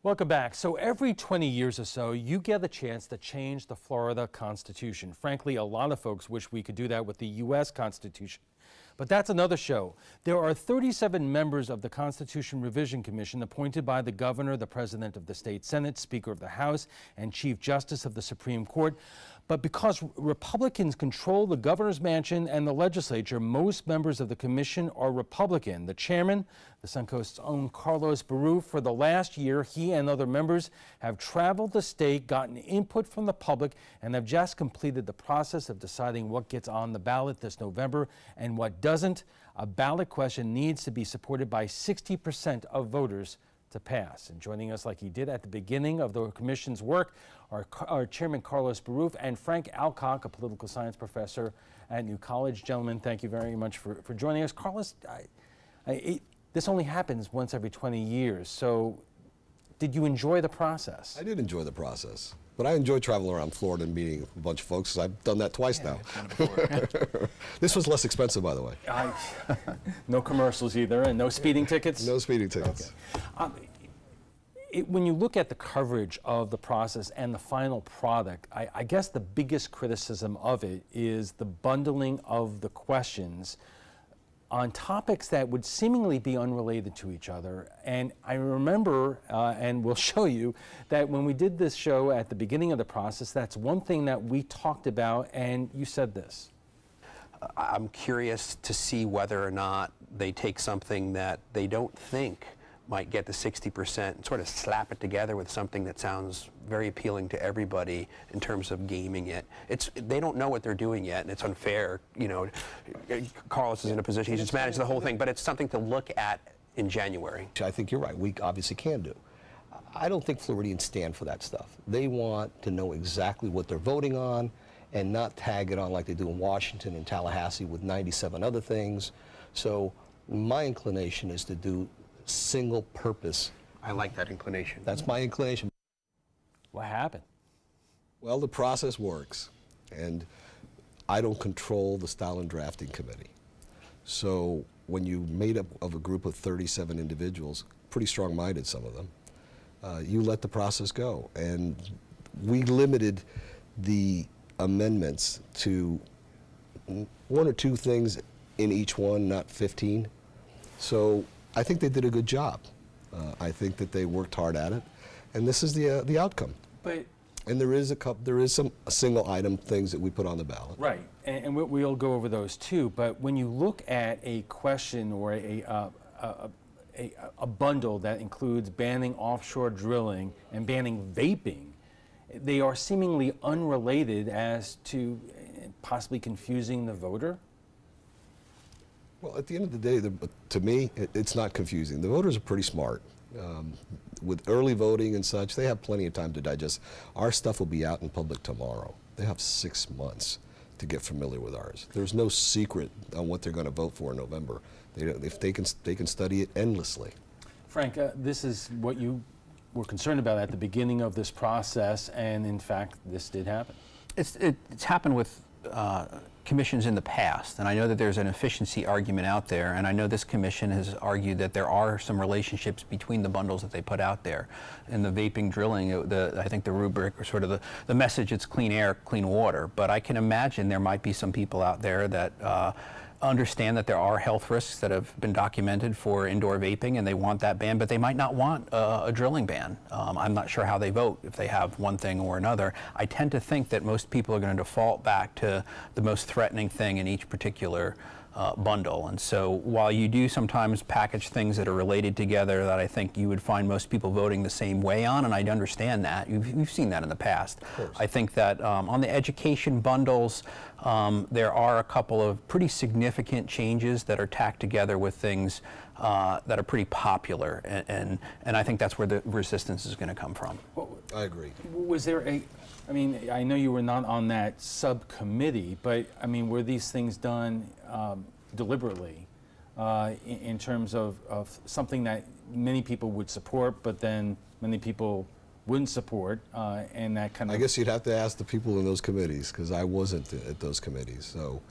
Welcome back. So every 20 years or so, you get the chance to change the Florida Constitution. Frankly, a lot of folks wish we could do that with the U.S. Constitution. But that's another show. There are 37 members of the Constitution Revision Commission appointed by the governor, the president of the state Senate, Speaker of the House, and Chief Justice of the Supreme Court. But because Republicans control the governor's mansion and the legislature, most members of the commission are Republican. The chairman, the Suncoast's own Carlos Peru, for the last year, he and other members have traveled the state, gotten input from the public, and have just completed the process of deciding what gets on the ballot this November and what doesn't. A ballot question needs to be supported by 60% of voters to pass. And joining us like he did at the beginning of the commission's work are our Chairman Carlos Peru and Frank Alcock, a political science professor at New College. Gentlemen, thank you very much for joining us. Carlos, this only happens once every 20 years, so did you enjoy the process? I did enjoy the process, but I enjoy traveling around Florida and meeting a bunch of folks, because I've done that twice now. This was less expensive, by the way. No commercials either, and no speeding tickets? No speeding tickets. Okay. When you look at the coverage of the process and the final product, I guess the biggest criticism of it is the bundling of the questions on topics that would seemingly be unrelated to each other. And I remember, and we'll show you, that when we did this show at the beginning of the process, that's one thing that we talked about, and you said this. I'm curious to see whether or not they take something that they don't think might get the 60% and sort of slap it together with something that sounds very appealing to everybody in terms of gaming it. They don't know what they're doing yet, and it's unfair. You know, Carlos is in a position, he's just managed the whole thing, but it's something to look at in January. I think you're right. We obviously can do. I don't think Floridians stand for that stuff. They want to know exactly what they're voting on and not tag it on like they do in Washington and Tallahassee with 97 other things. So my inclination is to do single purpose. I like that inclination. That's my inclination. What happened? Well, the process works, and I don't control the style and drafting committee. So when you made up of a group of 37 individuals, pretty strong-minded, some of them, you let the process go. And we limited the amendments to one or two things in each one, not 15. So I think they did a good job. I think that they worked hard at it, and this is the outcome. And there is some single item things that we put on the ballot. Right, and we'll go over those too. But when you look at a question or a bundle that includes banning offshore drilling and banning vaping, they are seemingly unrelated as to possibly confusing the voter. Well, at the end of the day, to me, it's not confusing. The voters are pretty smart. With early voting and such, they have plenty of time to digest. Our stuff will be out in public tomorrow. They have 6 months to get familiar with ours. There's no secret on what they're going to vote for in November. They can study it endlessly. Frank, this is what you were concerned about at the beginning of this process, and in fact, this did happen. It's happened with commissions in the past, and I know that there's an efficiency argument out there, and I know this commission has argued that there are some relationships between the bundles that they put out there. In the vaping drilling, I think the rubric, or sort of the message, it's clean air, clean water, but I can imagine there might be some people out there that understand that there are health risks that have been documented for indoor vaping, and they want that ban, but they might not want a drilling ban. I'm not sure how they vote if they have one thing or another. I tend to think that most people are going to default back to the most threatening thing in each particular bundle. And so while you do sometimes package things that are related together that I think you would find most people voting the same way on, and I'd understand that. We've seen that in the past. I think that on the education bundles, there are a couple of pretty significant changes that are tacked together with things that are pretty popular, and I think that's where the resistance is going to come from. I agree. Was there I mean, I know you were not on that subcommittee, but I mean, were these things done deliberately in terms of something that many people would support, but then many people wouldn't support, and that kind of... I guess you'd have to ask the people in those committees, because I wasn't at those committees. So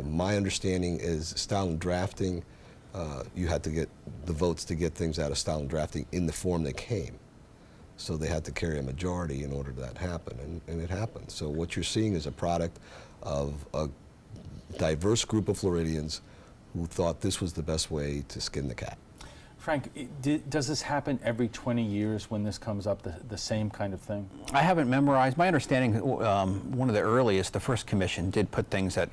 my understanding is style and drafting, you had to get the votes to get things out of style and drafting in the form they came. So they had to carry a majority in order for that to happen, and it happened. So what you're seeing is a product of a diverse group of Floridians who thought this was the best way to skin the cat. Frank, does this happen every 20 years when this comes up, the same kind of thing? I haven't memorized. My understanding, one of the earliest, the first commission did put things that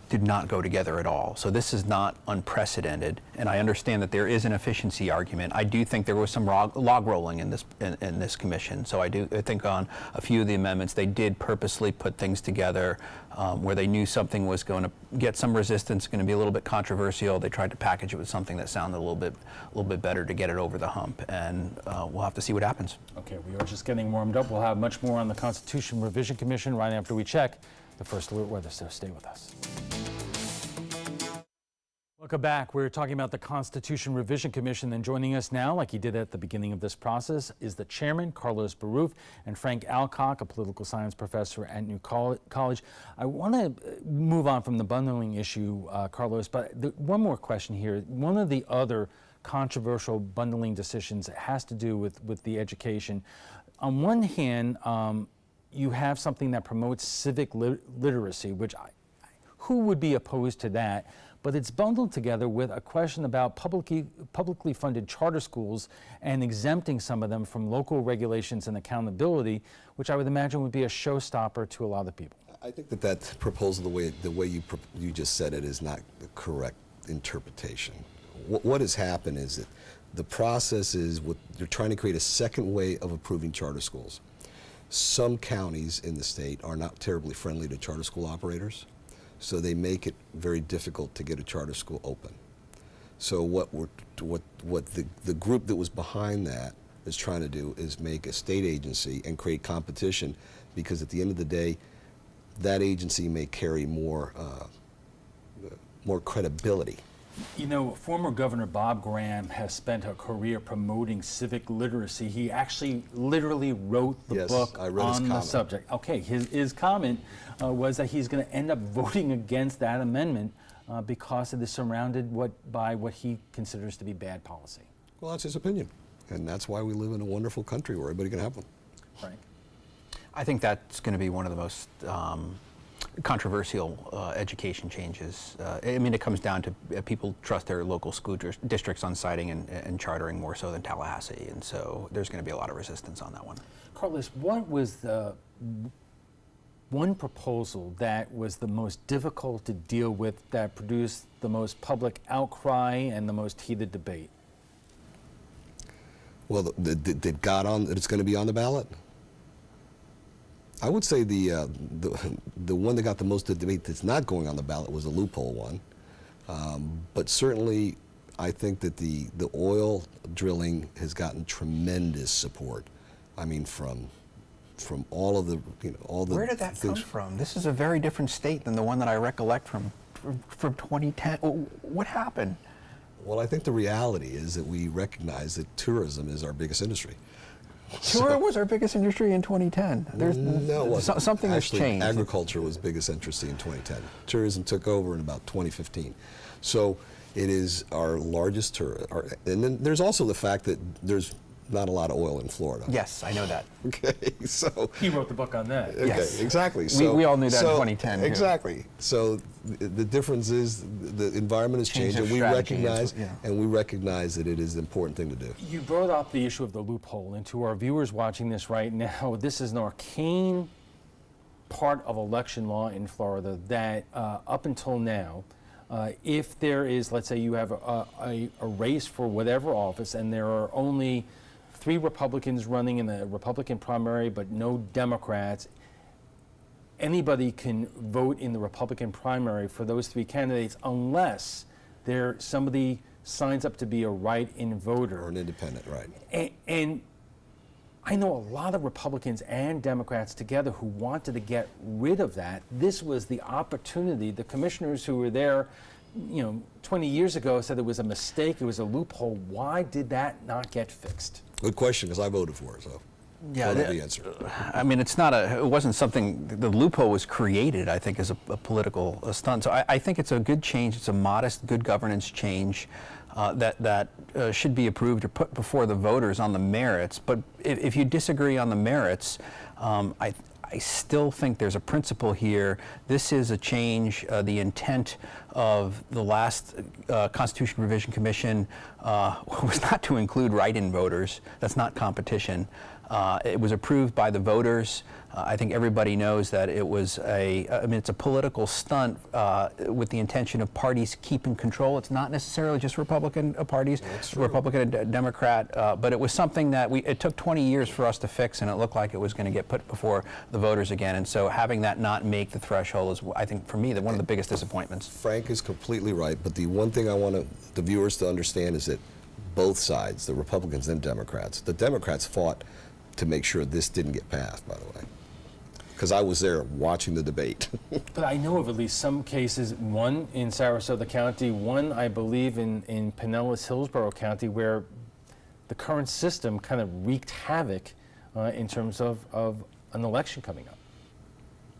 did not go together at all. So this is not unprecedented, and I understand that there is an efficiency argument. I do think there was some log rolling in this commission. So I think on a few of the amendments they did purposely put things together where they knew something was going to get some resistance, going to be a little bit controversial. They tried to package it with something that sounded a little bit better to get it over the hump, and we'll have to see what happens. Okay, we are just getting warmed up. We'll have much more on the Constitution Revision Commission right after we check the first alert weather, so stay with us. Welcome back. We're talking about the Constitution Revision Commission, and joining us now, like he did at the beginning of this process, is the chairman, Carlos Baruf, and Frank Alcock, a political science professor at New College. I want to move on from the bundling issue, Carlos, but one more question here. One of the other controversial bundling decisions has to do with the education. On one hand, you have something that promotes civic literacy, which who would be opposed to that? But it's bundled together with a question about publicly funded charter schools and exempting some of them from local regulations and accountability, which I would imagine would be a showstopper to a lot of people. I think that proposal, the way you just said it, is not the correct interpretation. What has happened is that the process is they're trying to create a second way of approving charter schools. Some counties in the state are not terribly friendly to charter school operators, so they make it very difficult to get a charter school open. So what the group that was behind that is trying to do is make a state agency and create competition, because at the end of the day, that agency may carry more credibility. You know, former Governor Bob Graham has spent a career promoting civic literacy. He actually literally wrote the book on the subject. Okay, his comment was that he's going to end up voting against that amendment because it is surrounded by what he considers to be bad policy. Well, that's his opinion, and that's why we live in a wonderful country where everybody can have one. Frank? I think that's going to be one of the most controversial education changes. I mean, it comes down to people trust their local school districts on citing and chartering more so than Tallahassee, and so there's going to be a lot of resistance on that one. Carlos, what was the one proposal that was the most difficult to deal with, that produced the most public outcry and the most heated debate? Well, that got on, that it's going to be on the ballot? I would say the one that got the most debate that's not going on the ballot was the loophole one. But certainly, I think that the oil drilling has gotten tremendous support. I mean, from all of the, all the. Where did that come from? This is a very different state than the one that I recollect from 2010. What happened? Well, I think the reality is that we recognize that tourism is our biggest industry. Tourism was our biggest industry in 2010. No, something has changed. Agriculture was biggest industry in 2010. Tourism took over in about 2015. So it is our largest and then there's also the fact that there's not a lot of oil in Florida. Yes, I know that. Okay, so he wrote the book on that. Okay, yes. Exactly. So we all knew that in 2010. Exactly. Too. So the difference is the environment has changed, and we recognize that it is an important thing to do. You brought up the issue of the loophole, and to our viewers watching this right now, this is an arcane part of election law in Florida that up until now, if there is, let's say you have a race for whatever office, and there are only 3 Republicans running in the Republican primary, but no Democrats, anybody can vote in the Republican primary for those 3 candidates unless somebody signs up to be a write-in voter. Or an independent, right. And I know a lot of Republicans and Democrats together who wanted to get rid of that. This was the opportunity. The commissioners who were there 20 years ago said it was a mistake, it was a loophole. Why did that not get fixed? Good question, because I voted for it, so yeah, that's the answer. I mean, it wasn't something, the loophole was created, I think, as a political stunt. So I think it's a good change. It's a modest, good governance change. that should be approved or put before the voters on the merits. But if you disagree on the merits, I still think there's a principle here. This is a change. The intent of the last Constitution Revision Commission was not to include write-in voters. That's not competition. It was approved by the voters. I think everybody knows that it was it's a political stunt with the intention of parties keeping control. It's not necessarily just Republican parties, Republican and Democrat, but it was something that it took 20 years for us to fix, and it looked like it was going to get put before the voters again. And so having that not make the threshold is, I think, for me, one of the biggest disappointments. Frank is completely right, but the one thing I want the viewers to understand is that both sides, the Republicans and Democrats, the Democrats fought to make sure this didn't get passed, by the way, because I was there watching the debate. But I know of at least some cases, one in Sarasota County, one I believe in Pinellas Hillsborough County, where the current system kind of wreaked havoc in terms of an election coming up.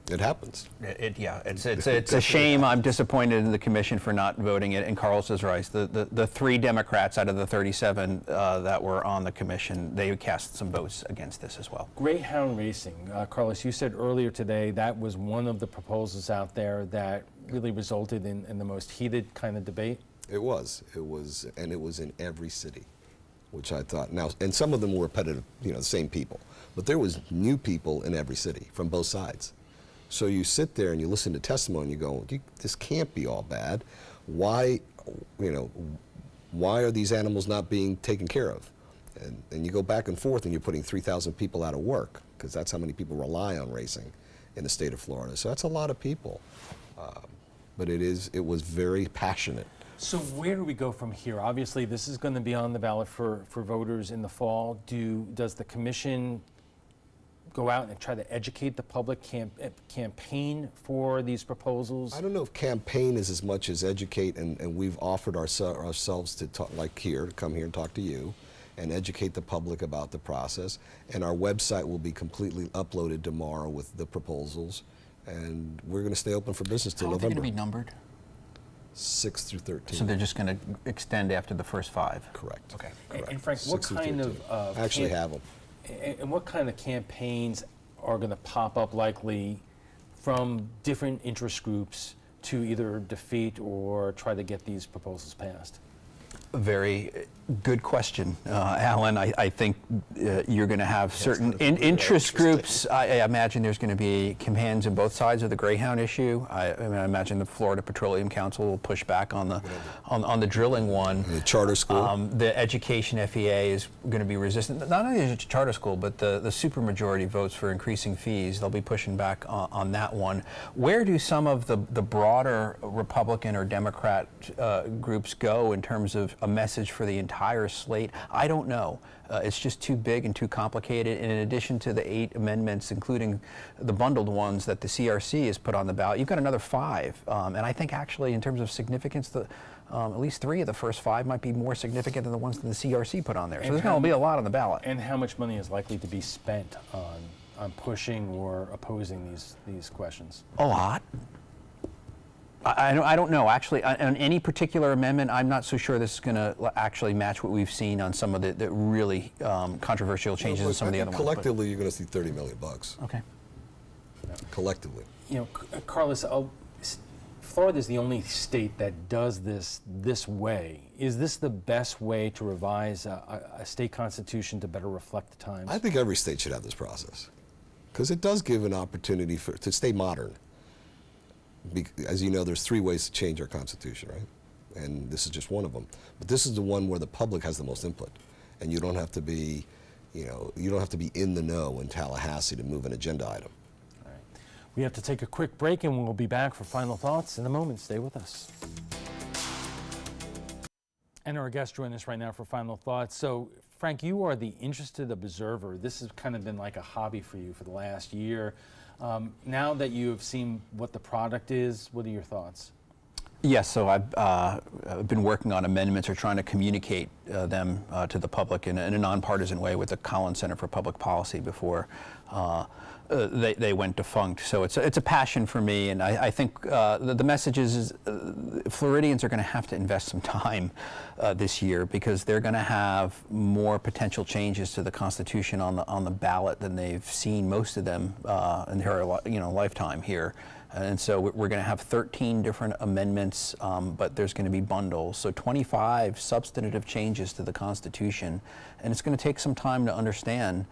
It happens. It's a shame. I'm disappointed in the commission for not voting it. And Carlos is right. The 3 Democrats out of the 37 that were on the commission, they cast some votes against this as well. Greyhound racing, Carlos, you said earlier today that was one of the proposals out there that really resulted in the most heated kind of debate. It was, and it was in every city, which I thought, now, and some of them were repetitive, the same people, but there was new people in every city from both sides. So you sit there and you listen to testimony and you go, this can't be all bad. Why are these animals not being taken care of? And you go back and forth and you're putting 3,000 people out of work, because that's how many people rely on racing in the state of Florida. So that's a lot of people. But it was very passionate. So where do we go from here? Obviously, this is going to be on the ballot for voters in the fall. Does the commission go out and try to educate the public, campaign for these proposals? I don't know if campaign is as much as educate, and we've offered ourselves to talk, like here, to come here and talk to you and educate the public about the process. And our website will be completely uploaded tomorrow with the proposals, and we're going to stay open for business till November. How are they going to be numbered? 6 through 13. So they're just going to extend after the first 5? Correct. Okay. Correct. And Frank, what 6 through kind 13. of I actually have them. And what kind of campaigns are going to pop up likely from different interest groups to either defeat or try to get these proposals passed? A very good question, Alan. I think you're going to have certain interest groups. I imagine there's going to be campaigns on both sides of the Greyhound issue. I imagine the Florida Petroleum Council will push back on the drilling one. The charter school. The education FEA is going to be resistant. Not only is it a charter school, but the supermajority votes for increasing fees. They'll be pushing back on that one. Where do some of the broader Republican or Democrat groups go in terms of a message for the entire slate? I don't know. It's just too big and too complicated. And in addition to the 8 amendments, including the bundled ones that the CRC has put on the ballot, you've got another 5. And I think actually in terms of significance, at least 3 of the first 5 might be more significant than the ones that the CRC put on there. So there's going to be a lot on the ballot. And how much money is likely to be spent on pushing or opposing these questions? A lot. I don't know. Actually, on any particular amendment, I'm not so sure this is going to actually match what we've seen on some of the really controversial changes in some of the other ones. Collectively, you're going to see $30 million. Okay. Collectively. Carlos, Florida is the only state that does this way. Is this the best way to revise a state constitution to better reflect the times? I think every state should have this process, because it does give an opportunity to stay modern. As you know, there's 3 ways to change our Constitution, right? And this is just one of them. But this is the one where the public has the most input, and you don't have to be, you don't have to be in the know in Tallahassee to move an agenda item. All right. We have to take a quick break, and we'll be back for final thoughts in a moment. Stay with us. And our guests join us right now for final thoughts. So, Frank, you are the interested observer. This has kind of been like a hobby for you for the last year. Now that you have seen what the product is, what are your thoughts? Yes, so I've been working on amendments or trying to communicate them to the public in a nonpartisan way with the Collins Center for Public Policy before they went defunct. So it's a passion for me, and I think the message is Floridians are going to have to invest some time this year, because they're going to have more potential changes to the Constitution on the ballot than they've seen, most of them, in their lifetime here. And so we're going to have 13 different amendments, but there's going to be bundles. So 25 substantive changes to the Constitution, and it's going to take some time to understand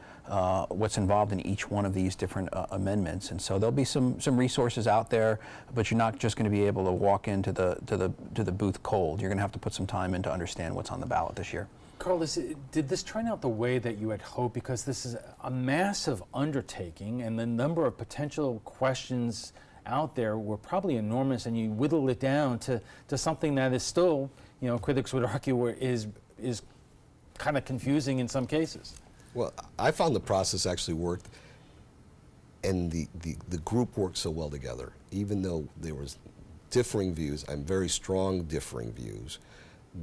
what's involved in each one of these different amendments. And so there'll be some resources out there, but you're not just going to be able to walk into the booth cold. You're going to have to put some time in to understand what's on the ballot this year. Carlos, did this turn out the way that you had hoped? Because this is a massive undertaking, and the number of potential questions out there were probably enormous, and you whittled it down to something that is still, critics would argue is kind of confusing in some cases. Well, I found the process actually worked, and the group worked so well together. Even though there was differing views, and very strong differing views,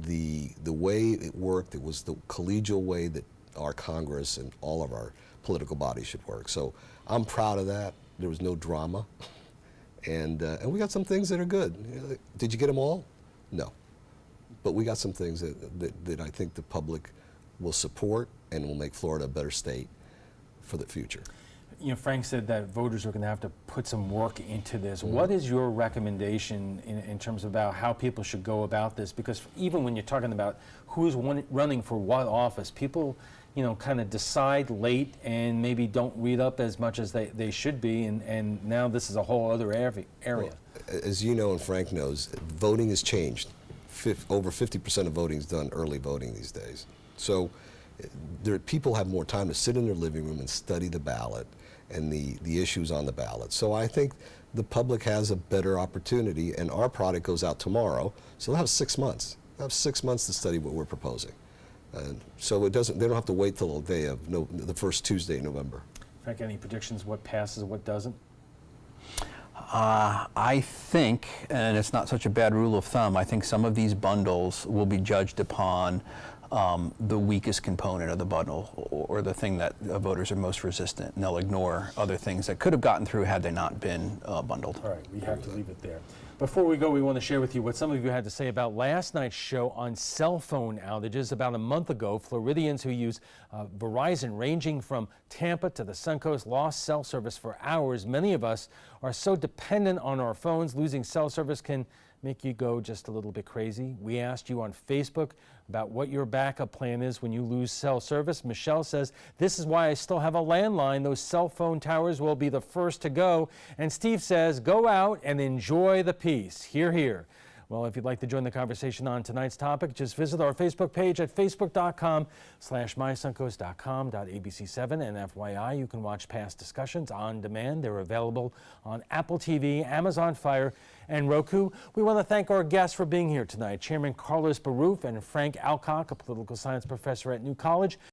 the way it worked, it was the collegial way that our Congress and all of our political bodies should work. So I'm proud of that. There was no drama. And we got some things that are good. Did you get them all? No. But we got some things that I think the public will support and will make Florida a better state for the future. Frank said that voters are going to have to put some work into this. Mm-hmm. What is your recommendation in terms of about how people should go about this? Because even when you're talking about who's running for what office, people kind of decide late and maybe don't read up as much as they should be, and now this is a whole other area. Well, as you know and Frank knows, voting has changed. Over 50% of voting is done early voting these days. So people have more time to sit in their living room and study the ballot and the issues on the ballot. So I think the public has a better opportunity, and our product goes out tomorrow, so they'll have 6 months. They'll have 6 months to study what we're proposing. So they don't have to wait till the day of the first Tuesday in November. Frank, any predictions what passes, what doesn't? I think, and it's not such a bad rule of thumb, I think some of these bundles will be judged upon the weakest component of the bundle, or the thing that voters are most resistant, and they'll ignore other things that could have gotten through had they not been bundled. All right, we have to leave it there. Before we go, we want to share with you what some of you had to say about last night's show on cell phone outages. About a month ago, Floridians who use Verizon, ranging from Tampa to the Suncoast, lost cell service for hours. Many of us are so dependent on our phones, losing cell service can make you go just a little bit crazy. We asked you on Facebook about what your backup plan is when you lose cell service. Michelle says, this is why I still have a landline. Those cell phone towers will be the first to go. And Steve says, go out and enjoy the peace. Hear, hear. Well, if you'd like to join the conversation on tonight's topic, just visit our Facebook page at facebook.com/mysuncoast.com.abc7. And FYI, you can watch past discussions on demand. They're available on Apple TV, Amazon Fire, and Roku. We want to thank our guests for being here tonight, Chairman Carlos Barouf and Frank Alcock, a political science professor at New College.